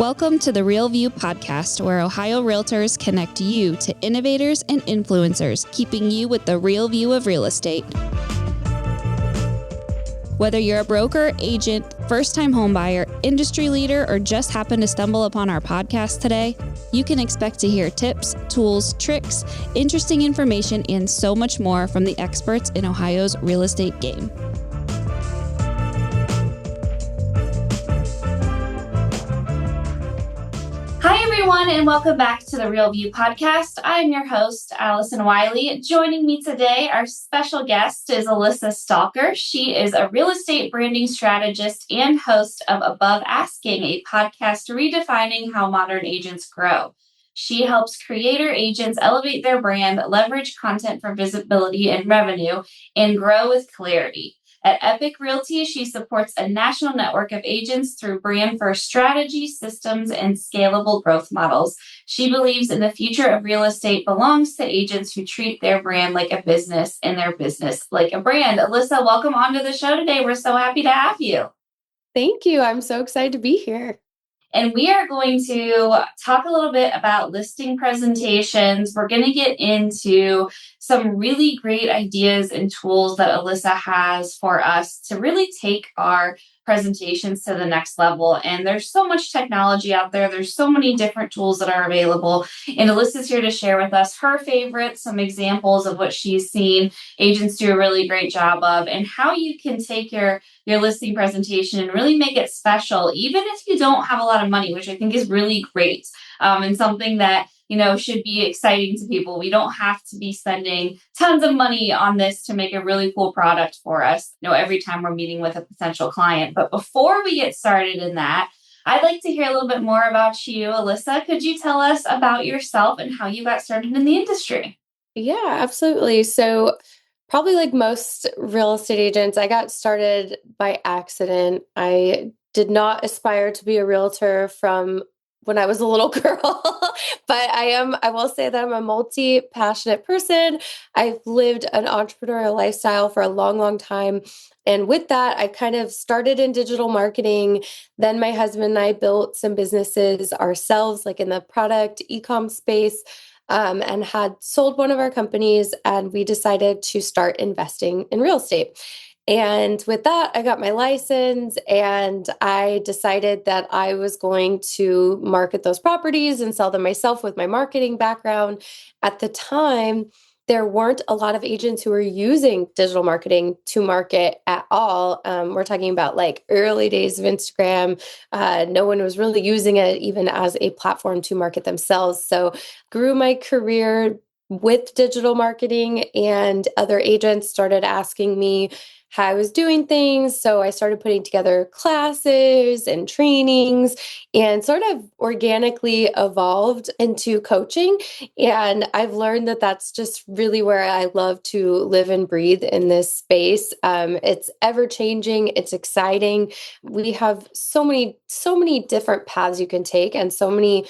Welcome to the Real View podcast, where Ohio Realtors connect you to innovators and influencers, keeping you with the real view of real estate. Whether you're a broker, agent, first-time homebuyer, industry leader, or just happen to stumble upon our podcast today, you can expect to hear tips, tools, tricks, interesting information, and so much more from the experts in Ohio's real estate game. Hi, everyone, and welcome back to the Real View podcast. I'm your host, Alyssa Wiley. Joining me today, our special guest is Alyssa Stalker. She is a real estate branding strategist and host of Above Asking, a podcast redefining how modern agents grow. She helps creator agents elevate their brand, leverage content for visibility and revenue, and grow with clarity. At Epic Realty, she supports a national network of agents through brand-first strategy, systems, and scalable growth models. She believes in the future of real estate belongs to agents who treat their brand like a business and their business like a brand. Alyssa, welcome onto the show today. We're so happy to have you. Thank you. I'm so excited to be here. And we are going to talk a little bit about listing presentations. We're going to get into some really great ideas and tools that Alyssa has for us to really take our presentations to the next level. And there's so much technology out there. There's so many different tools that are available. And Alyssa's here to share with us her favorites, some examples of what she's seen agents do a really great job of, and how you can take your listing presentation and really make it special, even if you don't have a lot of money, which I think is really great, and something that should be exciting to people. We don't have to be spending tons of money on this to make a really cool product for us, every time we're meeting with a potential client. But before we get started in that, I'd like to hear a little bit more about you. Alyssa, could you tell us about yourself and how you got started in the industry? Yeah, absolutely. So probably like most real estate agents, I got started by accident. I did not aspire to be a realtor from when I was a little girl, but I will say that I'm a multi-passionate person. I've lived an entrepreneurial lifestyle for a long, long time. And with that, I kind of started in digital marketing. Then my husband and I built some businesses ourselves, like in the product e-com space, and had sold one of our companies, and we decided to start investing in real estate. And with that, I got my license, and I decided that I was going to market those properties and sell them myself with my marketing background. At the time, there weren't a lot of agents who were using digital marketing to market at all. We're talking about like early days of Instagram. No one was really using it even as a platform to market themselves. So grew my career with digital marketing, and other agents started asking me how I was doing things. So I started putting together classes and trainings and sort of organically evolved into coaching. And I've learned that that's just really where I love to live and breathe in this space. It's ever changing. It's exciting. We have so many different paths you can take, and so many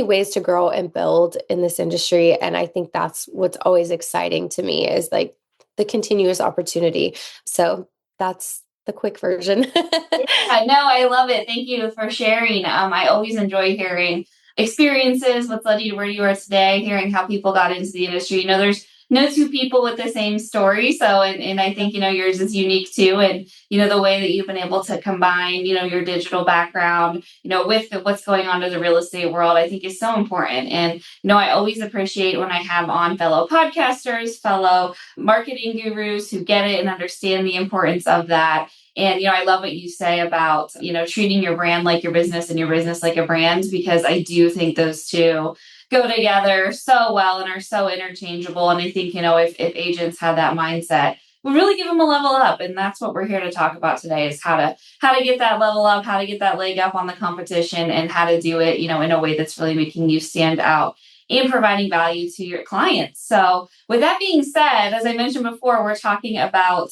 ways to grow and build in this industry. And I think that's what's always exciting to me, is like the continuous opportunity. So that's the quick version. I know, I love it. Thank you for sharing. I always enjoy hearing experiences, what's led you to where you are today, hearing how people got into the industry. There's no two people with the same story. So, and I think, yours is unique too. And, the way that you've been able to combine, your digital background, with what's going on in the real estate world, I think is so important. And, I always appreciate when I have on fellow podcasters, fellow marketing gurus who get it and understand the importance of that. And, I love what you say about, treating your brand like your business and your business like a brand, because I do think those two go together so well and are so interchangeable. And I think, if agents had that mindset, we really give them a level up. And that's what we're here to talk about today, is how to get that level up, how to get that leg up on the competition, and how to do it, in a way that's really making you stand out and providing value to your clients. So with that being said, as I mentioned before, we're talking about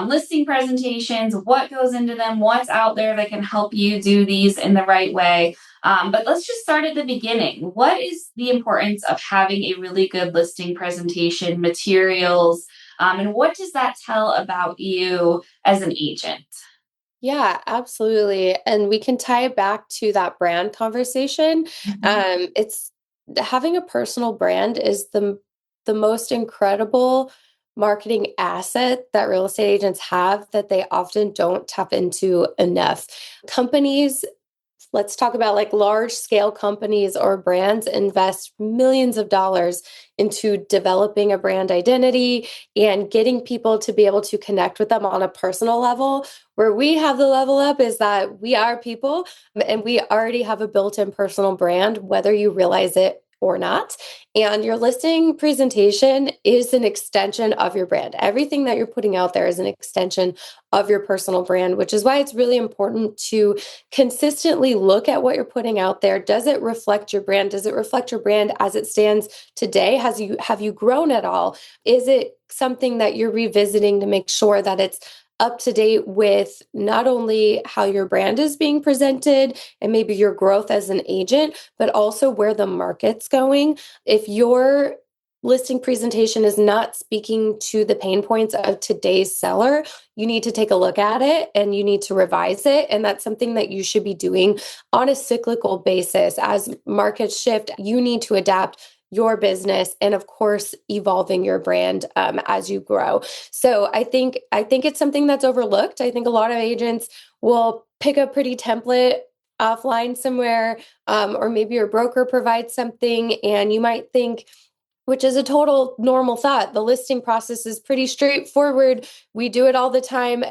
listing presentations, what goes into them, what's out there that can help you do these in the right way. But let's just start at the beginning. What is the importance of having a really good listing presentation, materials, and what does that tell about you as an agent? Yeah, absolutely. And we can tie it back to that brand conversation. Mhm. It's having a personal brand is the most incredible marketing asset that real estate agents have that they often don't tap into enough. Companies, let's talk about like large scale companies or brands invest millions of dollars into developing a brand identity and getting people to be able to connect with them on a personal level. Where we have the level up is that we are people and we already have a built in personal brand, whether you realize it or not. And your listing presentation is an extension of your brand. Everything that you're putting out there is an extension of your personal brand, which is why it's really important to consistently look at what you're putting out there. Does it reflect your brand? Does it reflect your brand as it stands today? Have you grown at all? Is it something that you're revisiting to make sure that it's up to date with not only how your brand is being presented and maybe your growth as an agent, but also where the market's going? If your listing presentation is not speaking to the pain points of today's seller, you need to take a look at it and you need to revise it. And that's something that you should be doing on a cyclical basis. As markets shift, you need to adapt your business and of course evolving your brand as you grow. So I think it's something that's overlooked. I think a lot of agents will pick a pretty template offline somewhere, or maybe your broker provides something and you might think, which is a total normal thought. The listing process is pretty straightforward. We do it all the time.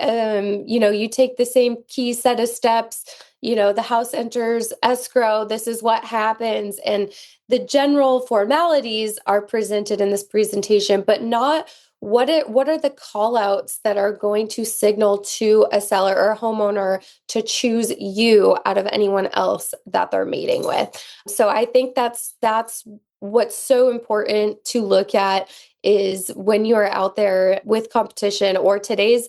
You take the same key set of steps. The house enters escrow. This is what happens. And the general formalities are presented in this presentation, but not what are the call outs that are going to signal to a seller or a homeowner to choose you out of anyone else that they're meeting with. So I think that's what's so important to look at is when you're out there with competition or today's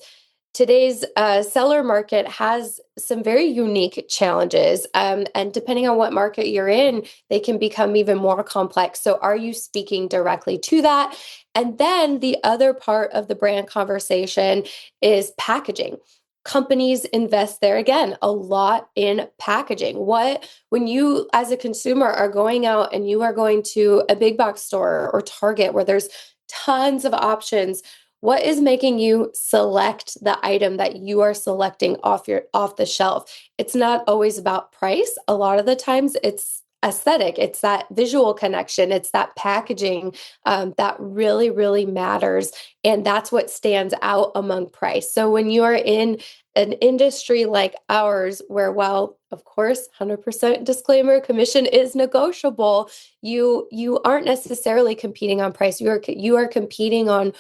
seller market has some very unique challenges, and depending on what market you're in, they can become even more complex. So are you speaking directly to that? And then the other part of the brand conversation is packaging. Companies invest there again a lot in packaging. What when you as a consumer are going out and you are going to a big box store or Target where there's tons of options, what is making you select the item that you are selecting off the shelf? It's not always about price. A lot of the times it's aesthetic. It's that visual connection. It's that packaging that really, really matters. And that's what stands out among price. So when you're in an industry like ours, where, well, of course, 100% disclaimer, commission is negotiable, you aren't necessarily competing on price. You are competing on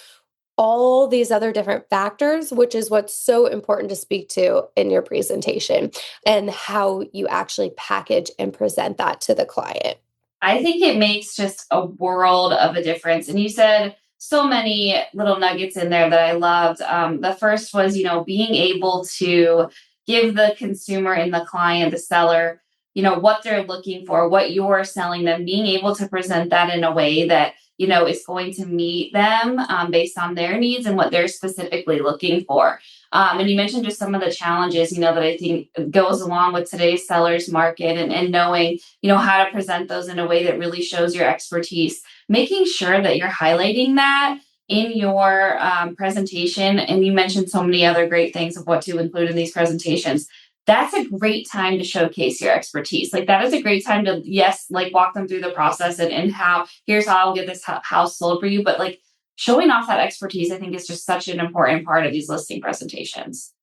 all these other different factors, which is what's so important to speak to in your presentation and how you actually package and present that to the client. I think it makes just a world of a difference. And you said so many little nuggets in there that I loved. The first was, being able to give the consumer and the client, the seller, what they're looking for, what you're selling them, being able to present that in a way that, is going to meet them based on their needs and what they're specifically looking for. And you mentioned just some of the challenges, that I think goes along with today's sellers market and knowing how to present those in a way that really shows your expertise, making sure that you're highlighting that in your presentation. And you mentioned so many other great things of what to include in these presentations. That's a great time to showcase your expertise. Like that is a great time to, yes, like walk them through the process and how, here's how I'll get this house sold for you. But like showing off that expertise, I think is just such an important part of these listing presentations.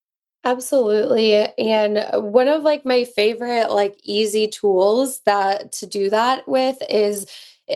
Absolutely. And one of like my favorite like easy tools that to do that with is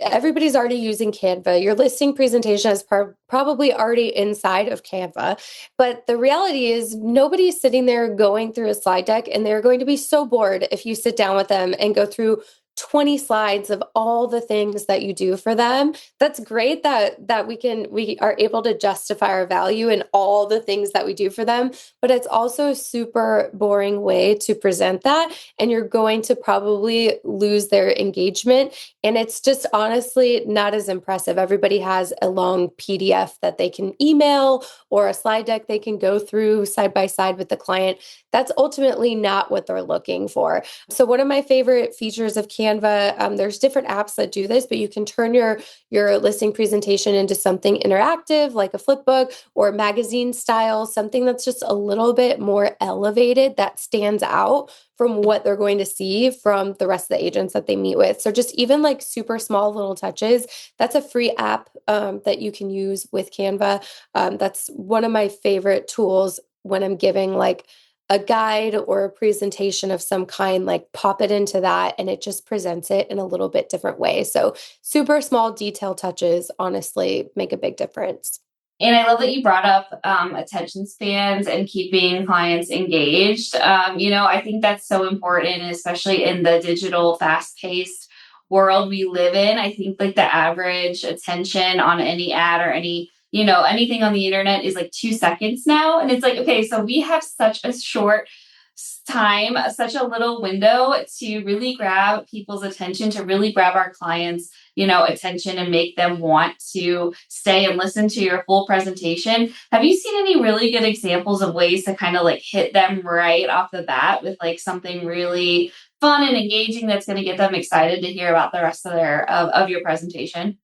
everybody's already using Canva. Your listing presentation is probably already inside of Canva. But the reality is nobody's sitting there going through a slide deck and they're going to be so bored if you sit down with them and go through 20 slides of all the things that you do for them. That's great that we are able to justify our value in all the things that we do for them, but it's also a super boring way to present that, and you're going to probably lose their engagement, and it's just honestly not as impressive. Everybody has a long PDF that they can email or a slide deck they can go through side by side with the client. That's ultimately not what they're looking for. So one of my favorite features of Canva, there's different apps that do this, but you can turn your listing presentation into something interactive, like a flip book or magazine style, something that's just a little bit more elevated that stands out from what they're going to see from the rest of the agents that they meet with. So just even like super small little touches, that's a free app that you can use with Canva. That's one of my favorite tools when I'm giving like a guide or a presentation of some kind, like pop it into that and it just presents it in a little bit different way. So super small detail touches honestly make a big difference. And I love that you brought up attention spans and keeping clients engaged. I think that's so important, especially in the digital, fast paced world we live in. I think like the average attention on any ad or anything on the internet is like 2 seconds now. And it's like, okay, so we have such a short time, such a little window to really grab people's attention, to really grab our clients attention and make them want to stay and listen to your full presentation. Have you seen any really good examples of ways to kind of like hit them right off the bat with like something really fun and engaging that's going to get them excited to hear about the rest of your presentation?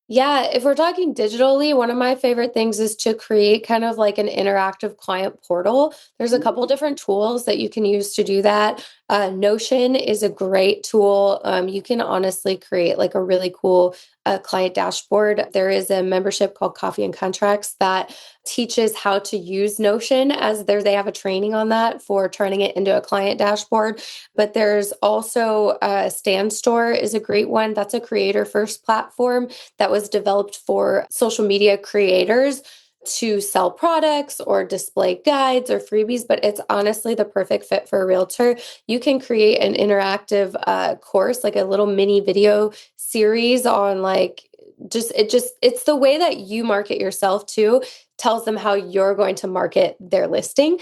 Yeah, if we're talking digitally, one of my favorite things is to create kind of like an interactive client portal. There's a couple different tools that you can use to do that. Notion is a great tool. You can honestly create like a really cool client dashboard. There is a membership called Coffee and Contracts that teaches how to use Notion as they have a training on that for turning it into a client dashboard. But there's also Stand Store is a great one. That's a creator first platform that was developed for social media creators to sell products or display guides or freebies, but it's honestly the perfect fit for a realtor. You can create an interactive course, like a little mini video series on like it's the way that you market yourself too, tells them how you're going to market their listing.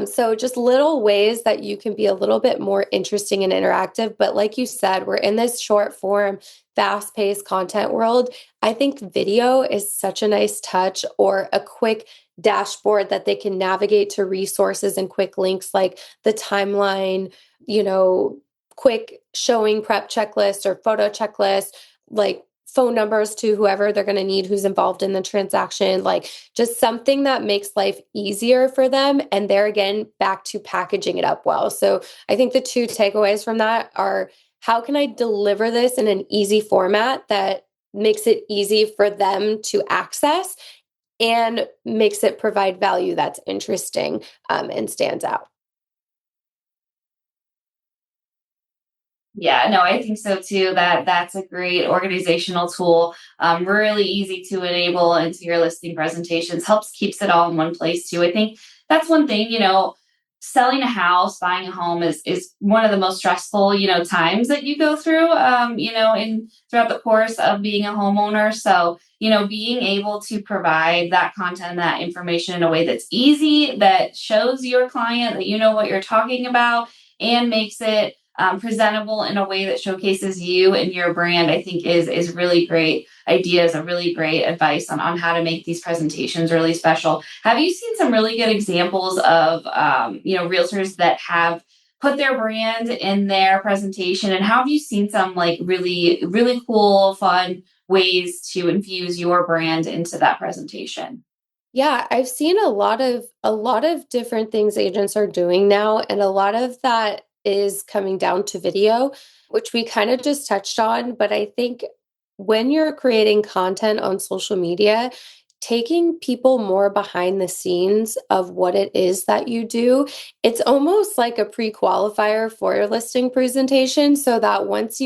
So just little ways that you can be a little bit more interesting and interactive. But like you said, we're in this short form, fast paced content world. I think video is such a nice touch, or a quick dashboard that they can navigate to resources and quick links like the timeline, you know, quick showing prep checklist or photo checklist, like phone numbers to whoever they're going to need who's involved in the transaction, like just something that makes life easier for them. And there again, back to packaging it up well. So I think the two takeaways from that are, how can I deliver this in an easy format that makes it easy for them to access and makes it provide value that's interesting and stands out? Yeah, no, I think so too. That's a great organizational tool. Really easy to enable into your listing presentations. Helps keeps it all in one place too. I think that's one thing. Selling a house, buying a home is one of the most stressful times that you go through. In throughout the course of being a homeowner. So being able to provide that content and that information in a way that's easy, that shows your client that you know what you're talking about, and makes it presentable in a way that showcases you and your brand, I think is really great ideas, a really great advice on how to make these presentations really special. Have you seen some really good examples of realtors that have put their brand in their presentation, and how have you seen some like really really cool fun ways to infuse your brand into that presentation? Yeah, I've seen a lot of different things agents are doing now, and a lot of that is coming down to video, which we kind of just touched on. But I think when you're creating content on social media, taking people more behind the scenes of what it is that you do, it's almost like a pre-qualifier for your listing presentation, so that once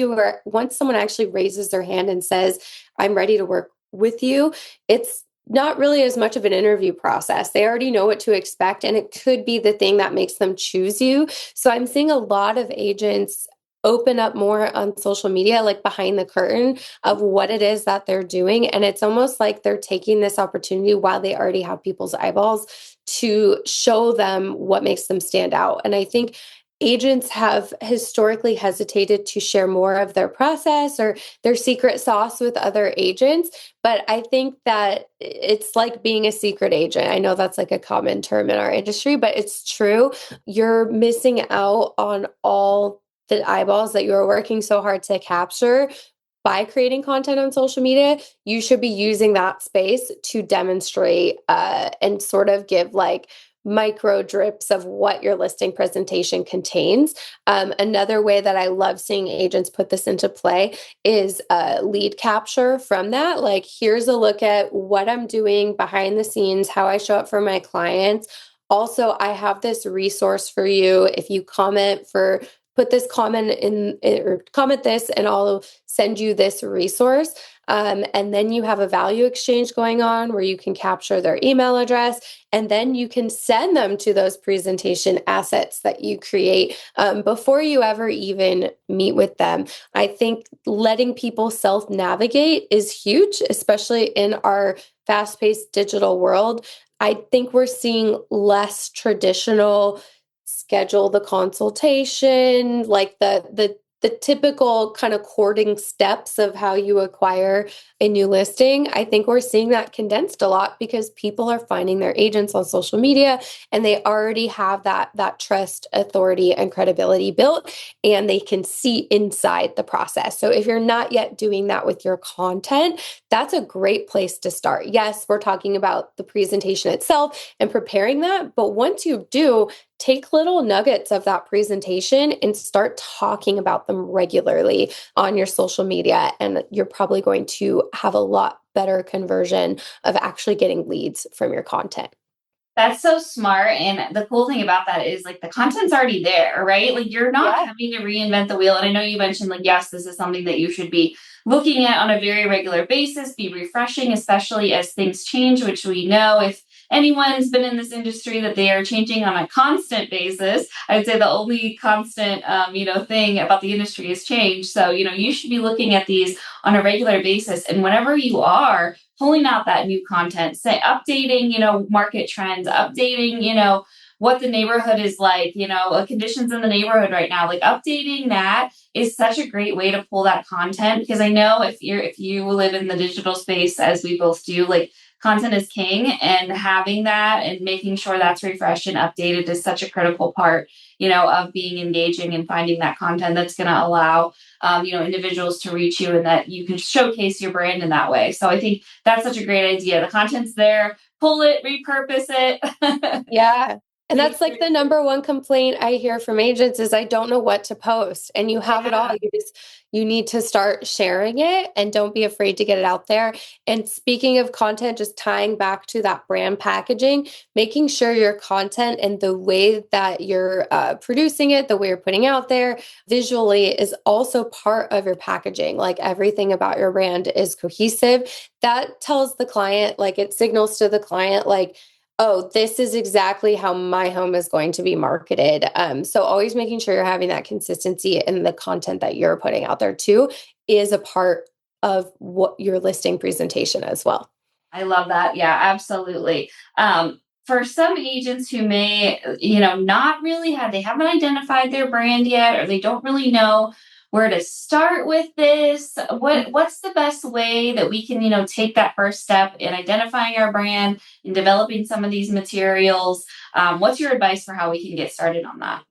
someone actually raises their hand and says, "I'm ready to work with you," it's not really as much of an interview process. They already know what to expect, and it could be the thing that makes them choose you. So I'm seeing a lot of agents open up more on social media, like behind the curtain of what it is that they're doing. And it's almost like they're taking this opportunity while they already have people's eyeballs to show them what makes them stand out. And I think agents have historically hesitated to share more of their process or their secret sauce with other agents. But I think that it's like being a secret agent. I know that's like a common term in our industry, but it's true. You're missing out on all the eyeballs that you're working so hard to capture by creating content on social media. You should be using that space to demonstrate and sort of give like micro drips of what your listing presentation contains. Another way that I love seeing agents put this into play is lead capture from that. Like, here's a look at what I'm doing behind the scenes, how I show up for my clients. Also, I have this resource for you. If you comment for put this comment in or comment this and I'll send you this resource. And then you have a value exchange going on where you can capture their email address and then you can send them to those presentation assets that you create before you ever even meet with them. I think letting people self navigate is huge, especially in our fast paced digital world. I think we're seeing less traditional schedule the consultation, like the typical kind of courting steps of how you acquire a new listing. I think we're seeing that condensed a lot because people are finding their agents on social media and they already have that trust, authority, and credibility built, and they can see inside the process. So if you're not yet doing that with your content, that's a great place to start. Yes, we're talking about the presentation itself and preparing that, but once you do, take little nuggets of that presentation and start talking about them regularly on your social media. And you're probably going to have a lot better conversion of actually getting leads from your content. That's so smart. And the cool thing about that is like the content's already there, right? Like you're not Yeah. having to reinvent the wheel. And I know you mentioned like, yes, this is something that you should be looking at on a very regular basis, be refreshing, especially as things change, which we know if anyone's been in this industry that they are changing on a constant basis. I'd say the only constant, thing about the industry is change. So, you should be looking at these on a regular basis. And whenever you are, pulling out that new content, say updating, market trends, updating, what the neighborhood is like, conditions in the neighborhood right now, like updating that is such a great way to pull that content because I know if you live in the digital space as we both do, like content is king and having that and making sure that's refreshed and updated is such a critical part, of being engaging and finding that content that's going to allow individuals to reach you and that you can showcase your brand in that way. So I think that's such a great idea. The content's there, pull it, repurpose it. Yeah. And that's like the number one complaint I hear from agents is I don't know what to post. And you have it all. Yeah. You need to start sharing it and don't be afraid to get it out there. And speaking of content, just tying back to that brand packaging, making sure your content and the way that you're producing it, the way you're putting out there visually is also part of your packaging. Like everything about your brand is cohesive. That tells the client, like it signals to the client, like, oh, this is exactly how my home is going to be marketed. So always making sure you're having that consistency in the content that you're putting out there too is a part of what your listing presentation as well. I love that. Yeah, absolutely. For some agents who may, not really they haven't identified their brand yet, or they don't really know where to start with this. What's the best way that we can, take that first step in identifying our brand, in developing some of these materials? What's your advice for how we can get started on that?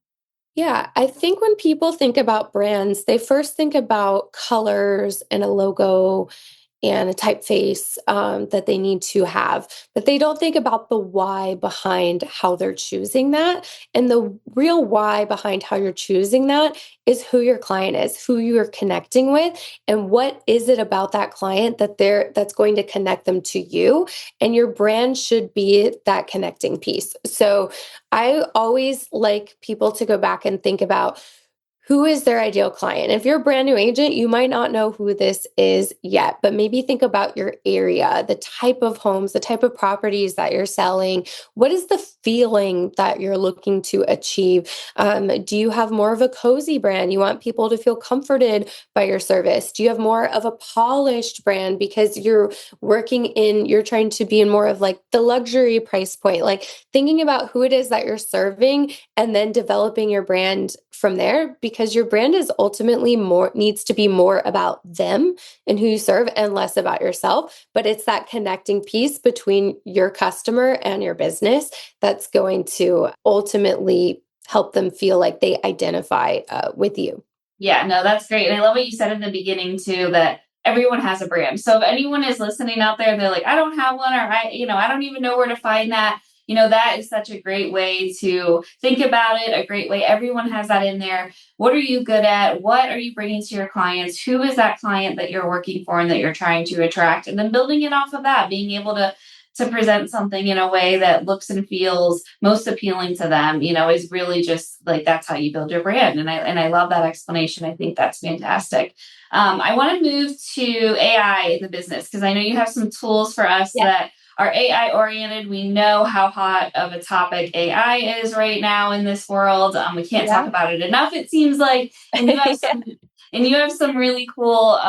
Yeah, I think when people think about brands, they first think about colors and a logo and a typeface that they need to have. But they don't think about the why behind how they're choosing that. And the real why behind how you're choosing that is who your client is, who you're connecting with, and what is it about that client that's going to connect them to you. And your brand should be that connecting piece. So I always like people to go back and think about who is their ideal client? If you're a brand new agent, you might not know who this is yet, but maybe think about your area, the type of homes, the type of properties that you're selling. What is the feeling that you're looking to achieve? Do you have more of a cozy brand? You want people to feel comforted by your service? Do you have more of a polished brand because you're trying to be in more of like the luxury price point? Like thinking about who it is that you're serving and then developing your brand from there, because your brand is ultimately needs to be more about them and who you serve and less about yourself. But it's that connecting piece between your customer and your business that's going to ultimately help them feel like they identify with you. Yeah, no, that's great. And I love what you said in the beginning too, that everyone has a brand. So if anyone is listening out there, they're like, I don't have one, or I don't even know where to find that. That is such a great way to think about it, a great way. Everyone has that in there. What are you good at? What are you bringing to your clients? Who is that client that you're working for and that you're trying to attract? And then building it off of that, being able to present something in a way that looks and feels most appealing to them, is really just like that's how you build your brand. And I love that explanation. I think that's fantastic. I want to move to AI in the business because I know you have some tools for us Yeah. that are AI oriented. We know how hot of a topic AI is right now in this world. We can't talk Yeah. about it enough, it seems like. And you have some really cool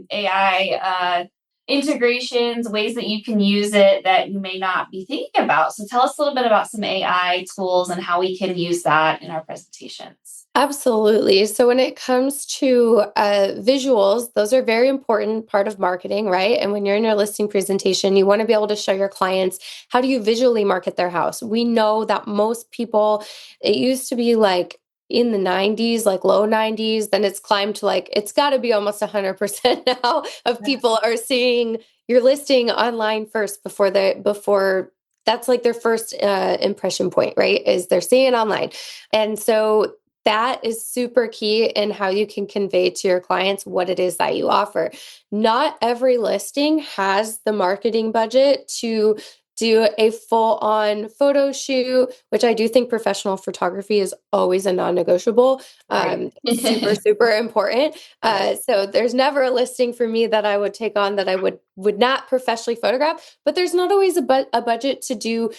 AI integrations, ways that you can use it that you may not be thinking about. So tell us a little bit about some AI tools and how we can use that in our presentations. Absolutely. So when it comes to visuals, those are very important part of marketing, right? And when you're in your listing presentation, you want to be able to show your clients how do you visually market their house. We know that most people, it used to be like in the 90s, like low 90s, then it's climbed to like it's got to be almost 100% now of people are seeing your listing online first before that's like their first impression point, right? Is they're seeing it online. And so that is super key in how you can convey to your clients what it is that you offer. Not every listing has the marketing budget to do a full on photo shoot, which I do think professional photography is always a non negotiable. Right. Super, super important. Yes. So there's never a listing for me that I would take on that I would not professionally photograph, but there's not always a budget to do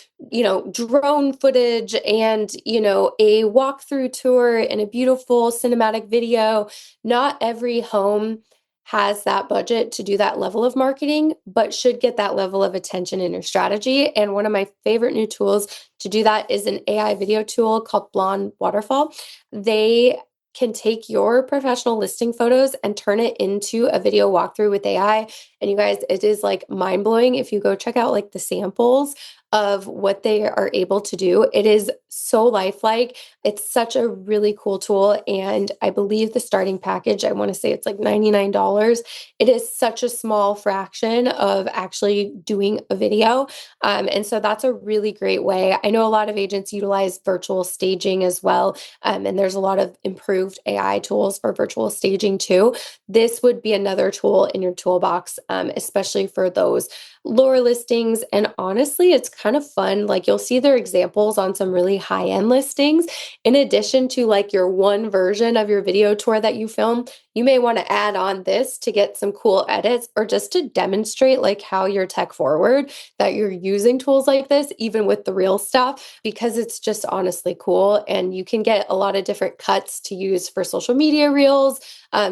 drone footage and, a walkthrough tour and a beautiful cinematic video. Not every home has that budget to do that level of marketing, but should get that level of attention in your strategy. And one of my favorite new tools to do that is an AI video tool called Blonde Waterfall. They can take your professional listing photos and turn it into a video walkthrough with AI. And you guys, it is like mind blowing. If you go check out like the samples of what they are able to do, it is so lifelike. It's such a really cool tool. And I believe the starting package, I want to say it's like $99. It is such a small fraction of actually doing a video. And so that's a really great way. I know a lot of agents utilize virtual staging as well. And there's a lot of improved AI tools for virtual staging too. This would be another tool in your toolbox, especially for those lower listings. And honestly, it's kind of fun. Like you'll see their examples on some really high end listings. In addition to like your one version of your video tour that you film, you may want to add on this to get some cool edits or just to demonstrate like how you're tech forward, that you're using tools like this, even with the real stuff, because it's just honestly cool. And you can get a lot of different cuts to use for social media reels,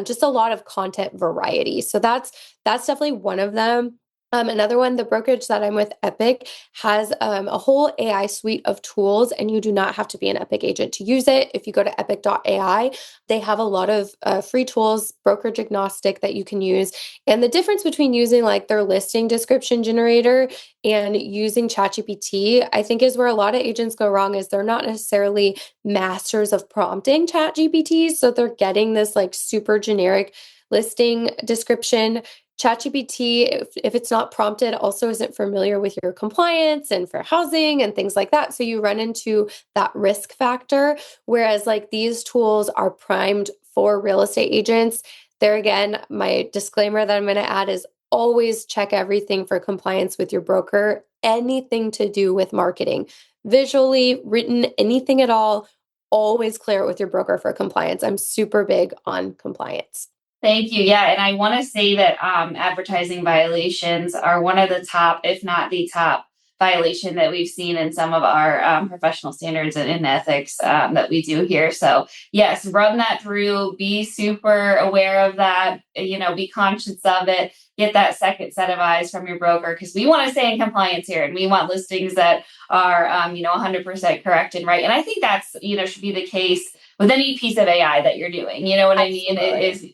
just a lot of content variety. So that's definitely one of them. Another one, the brokerage that I'm with, Epic, has a whole AI suite of tools, and you do not have to be an Epic agent to use it. If you go to epic.ai, they have a lot of free tools, brokerage agnostic, that you can use. And the difference between using like their listing description generator and using ChatGPT, I think is where a lot of agents go wrong, is they're not necessarily masters of prompting ChatGPT. So they're getting this like super generic listing description. ChatGPT, if it's not prompted, also isn't familiar with your compliance and for housing and things like that. So you run into that risk factor. Whereas like these tools are primed for real estate agents. There again, my disclaimer that I'm going to add is always check everything for compliance with your broker. Anything to do with marketing, visually, written, anything at all, always clear it with your broker for compliance. I'm super big on compliance. Thank you. Yeah. And I want to say that advertising violations are one of the top, if not the top violation that we've seen in some of our professional standards and ethics that we do here. So yes, run that through, be super aware of that, be conscious of it, get that second set of eyes from your broker, because we want to stay in compliance here and we want listings that are, 100% correct and right. And I think that's, should be the case with any piece of AI that you're doing. You know what Absolutely. I mean? It is,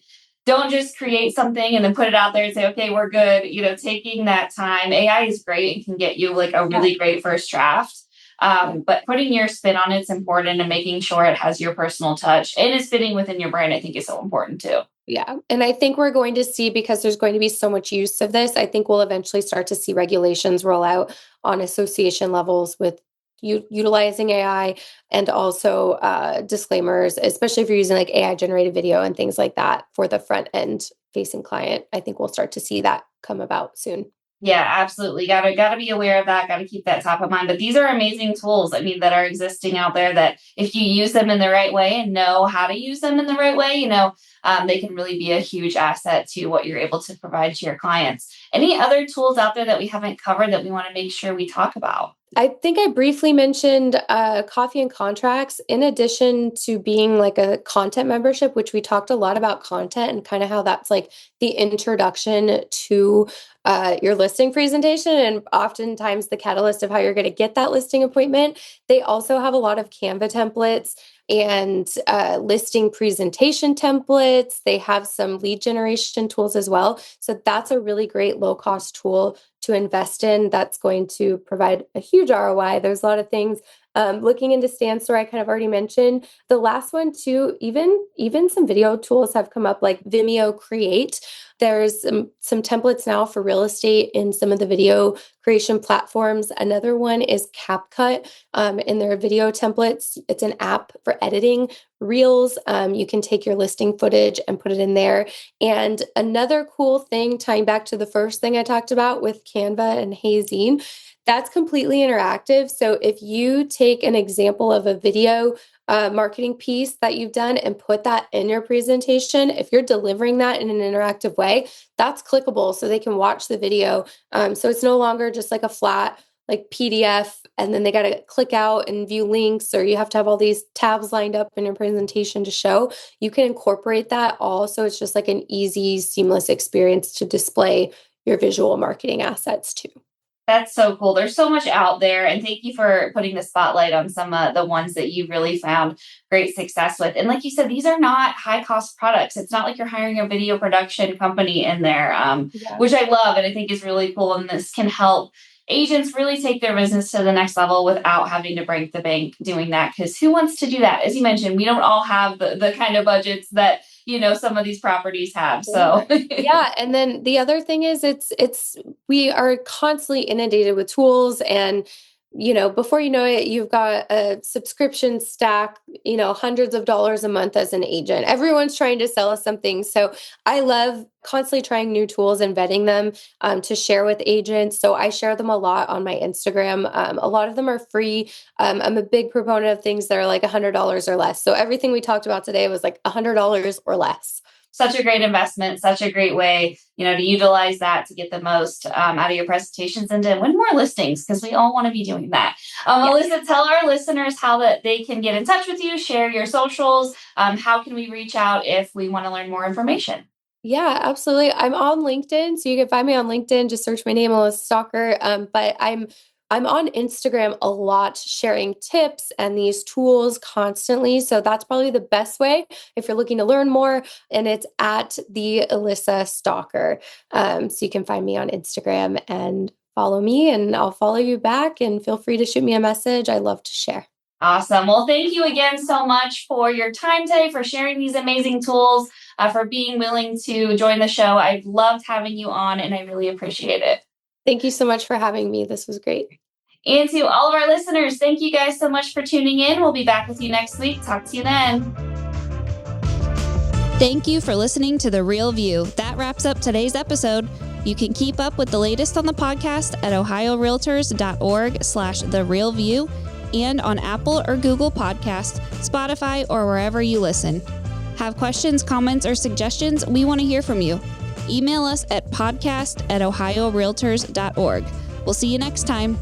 don't just create something and then put it out there and say, okay, we're good. Taking that time. AI is great and can get you like a really great first draft. But putting your spin on it's important, and making sure it has your personal touch and is fitting within your brand, I think, is so important too. Yeah. And I think we're going to see, because there's going to be so much use of this, I think we'll eventually start to see regulations roll out on association levels with utilizing AI, and also disclaimers, especially if you're using like AI generated video and things like that for the front end facing client. I think we'll start to see that come about soon. Yeah, absolutely. Gotta be aware of that. Gotta keep that top of mind. But these are amazing tools, I mean, that are existing out there, that if you use them in the right way and know how to use them in the right way, they can really be a huge asset to what you're able to provide to your clients. Any other tools out there that we haven't covered that we want to make sure we talk about? I think I briefly mentioned coffee and contracts, in addition to being like a content membership, which we talked a lot about content and kind of how that's like the introduction to your listing presentation, and oftentimes the catalyst of how you're going to get that listing appointment. They also have a lot of Canva templates and listing presentation templates. They have some lead generation tools as well. So that's a really great low cost tool to invest in. That's going to provide a huge ROI. There's a lot of things. Looking into Stan Store, I kind of already mentioned. The last one too, even some video tools have come up, like Vimeo Create. There's some templates now for real estate in some of the video creation platforms. Another one is CapCut in their video templates. It's an app for editing reels. You can take your listing footage and put it in there. And another cool thing, tying back to the first thing I talked about with Canva and Hazine, that's completely interactive. So if you take an example of a video marketing piece that you've done and put that in your presentation, if you're delivering that in an interactive way, that's clickable so they can watch the video. So it's no longer just like a flat like PDF, and then they got to click out and view links, or you have to have all these tabs lined up in your presentation to show. You can incorporate that all, so it's just like an easy, seamless experience to display your visual marketing assets too. That's so cool. There's so much out there. And thank you for putting the spotlight on some of the ones that you really found great success with. And like you said, these are not high cost products. It's not like you're hiring a video production company in there, which I love and I think is really cool. And this can help agents really take their business to the next level without having to break the bank doing that. Because who wants to do that? As you mentioned, we don't all have the kind of budgets that some of these properties have. So yeah. And then the other thing is we are constantly inundated with tools, and before you know it, you've got a subscription stack, hundreds of dollars a month as an agent. Everyone's trying to sell us something. So I love constantly trying new tools and vetting them to share with agents. So I share them a lot on my Instagram. A lot of them are free. I'm a big proponent of things that are like $100 or less. So everything we talked about today was like $100 or less. Such a great investment, such a great way, to utilize that to get the most out of your presentations and to win more listings, because we all want to be doing that. Alyssa, tell our listeners how that they can get in touch with you, share your socials. How can we reach out if we want to learn more information? Yeah, absolutely. I'm on LinkedIn, so you can find me on LinkedIn. Just search my name, Alyssa Stalker. But I'm on Instagram a lot, sharing tips and these tools constantly. So that's probably the best way if you're looking to learn more. And it's at the Alyssa Stalker. So you can find me on Instagram and follow me, and I'll follow you back. And feel free to shoot me a message. I love to share. Awesome. Well, thank you again so much for your time today, for sharing these amazing tools, for being willing to join the show. I've loved having you on, and I really appreciate it. Thank you so much for having me. This was great. And to all of our listeners, thank you guys so much for tuning in. We'll be back with you next week. Talk to you then. Thank you for listening to The Real View. That wraps up today's episode. You can keep up with the latest on the podcast at ohiorealtors.org/therealview. and on Apple or Google Podcasts, Spotify, or wherever you listen. Have questions, comments, or suggestions? We want to hear from you. Email us at podcast@ohiorealtors.org. We'll see you next time.